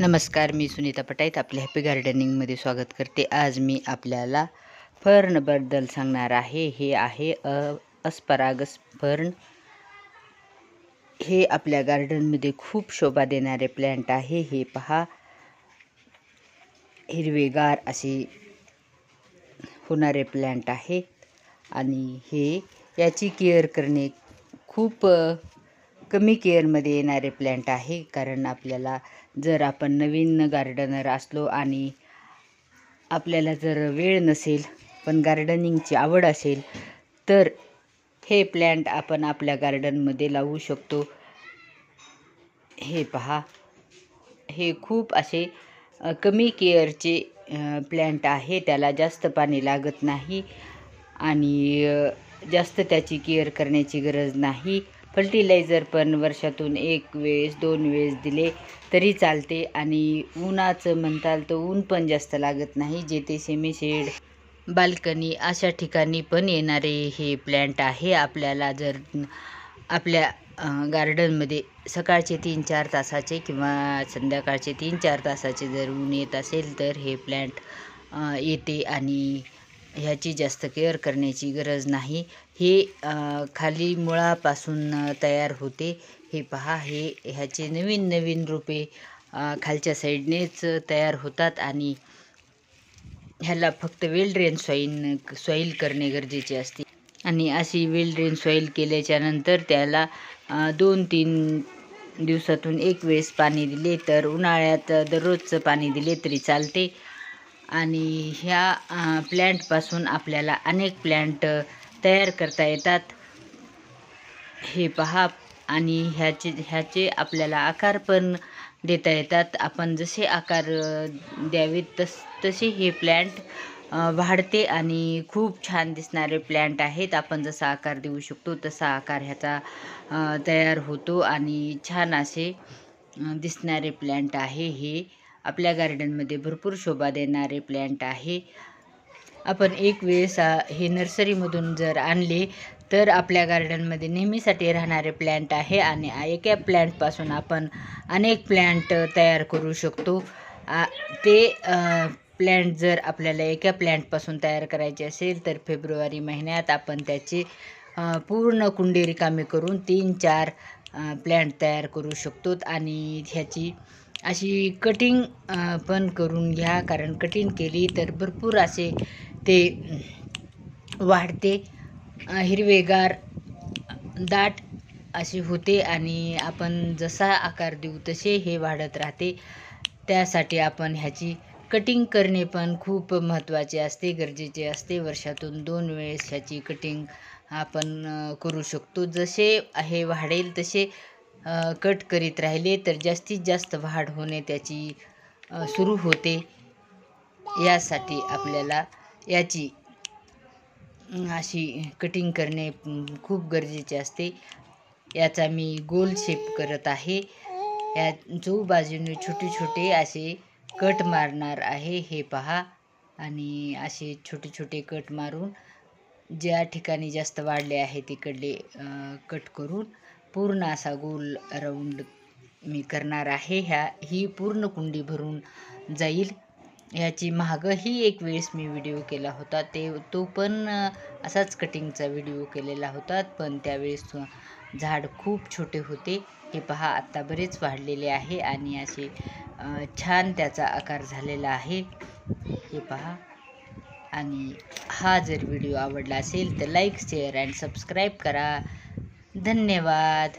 नमस्कार, मी सुनीता पटाईत आपल्या हॅपी गार्डनिंगमध्ये स्वागत करते. आज मी आपल्याला फर्नबद्दल सांगणार आहे. हे आहे अस्परागस फर्न. हे आपल्या गार्डनमध्ये खूप शोभा देणारे प्लॅन्ट आहे. हे पहा, हिरवेगार असे होणारे प्लॅन्ट आहे आणि याची केअर करणे खूप कमी केअरमध्ये येणारे प्लॅन्ट आहे. कारण आपल्याला जर आपण नवीन गार्डनर असलो आणि आपल्याला जर वेळ नसेल पण गार्डनिंगची आवड असेल तर हे प्लॅन्ट आपण आपल्या गार्डनमध्ये लावू शकतो. हे पहा, हे खूप असे कमी केअरचे प्लॅन्ट आहे. त्याला जास्त पाणी लागत नाही आणि जास्त त्याची केअर करण्याची गरज नाही. फर्टिलायझर पण वर्षातून 1 वेळेस 2 वेळेस दिले तरी चालते आणि उन्हाचं म्हणताल तर ऊन पण जास्त लागत नाही. जेथे सेमी शेड, बाल्कनी अशा ठिकाणी पण येणारे हे प्लॅन्ट आहे. आपल्याला जर आपल्या गार्डनमध्ये सकाळचे 3-4 तासाचे किंवा संध्याकाळचे 3-4 तासाचे जर ऊन येत असेल तर हे प्लॅन्ट येते आणि ह्याची जास्त केअर करण्याची गरज नाही. हे खाली मुळापासून तयार होते. हे पहा, ह्याचे नवीन नवीन रोपे खालच्या साईडनेच तयार होतात आणि ह्याला फक्त वेल ड्रेन सॉईल करणे गरजेचे असते. आणि अशी वेल ड्रेन सॉईल केल्याच्या नंतर त्याला 2-3 दिवसातून 1 वेळेस पाणी दिले तर उन्हाळ्यात दररोजचं पाणी दिले तरी चालते. आणि ह्या प्लॅन्टपासून आपल्याला अनेक प्लॅन्ट तयार करता येतात. हे पहा, आणि ह्याचे आपल्याला आकार पण देता येतात. आपण जसे आकार द्यावेत तसे हे प्लॅन्ट वाढते आणि खूप छान दिसणारे प्लॅन्ट आहेत. आपण जसा आकार देऊ शकतो तसा आकार ह्याचा तयार होतो आणि छान असे दिसणारे प्लॅन्ट आहे. हे आपल्या गार्डनमध्ये भरपूर शोभा देणारे प्लॅन्ट आहे. आपण एक वेळेस हे नर्सरीमधून जर आणले तर आपल्या गार्डनमध्ये नेहमीसाठी राहणारे प्लॅन्ट आहे आणि एका प्लॅन्टपासून आपण अनेक प्लॅन्ट तयार करू शकतो. ते प्लॅन्ट जर आपल्याला एका प्लॅन्टपासून तयार करायचे असेल तर फेब्रुवारी महिन्यात आपण त्याचे पूर्ण कुंडी रिकामी करून 3-4 प्लॅन्ट तयार करू शकतो. आणि ह्याची अशी कटिंग पण करून घ्या, कारण कटिंग केली तर भरपूर असे ते वाढते, हिरवेगार दाट अशी होते आणि आपण जसा आकार देऊ तसे हे वाढत राहते. त्यासाठी आपण ह्याची कटिंग करणे पण खूप महत्त्वाचे असते, गरजेचे असते. वर्षातून 2 वेळेस ह्याची कटिंग आपण करू शकतो. जसे हे वाढेल तसे कट करीत राहिले तर जास्तीत जास्त वाढ होणे त्याची सुरू होते. यासाठी आपल्याला याची अशी कटिंग करणे खूप गरजेचे असते. याचा मी गोल शेप करत आहे. या बाजूने छोटे छोटे असे कट मारणार आहे. हे पहा, आणि असे छोटे छोटे कट मारून ज्या ठिकाणी जास्त वाढले आहे तिकडले कट करून पूर्ण असा गोल राऊंड मी करणार आहे. ही पूर्ण कुंडी भरून जाईल. ह्याची मागंही एक वेळेस मी व्हिडिओ केला होता, तो पण असाच कटिंगचा व्हिडिओ केलेला होता, पण त्यावेळेस झाड खूप छोटे होते. हे पहा, आत्ता बरेच वाढलेले आहे आणि असे छान त्याचा आकार झालेला आहे. हे पहा, आणि हा जर व्हिडिओ आवडला असेल तर लाईक, शेअर अँड सबस्क्राईब करा. धन्यवाद.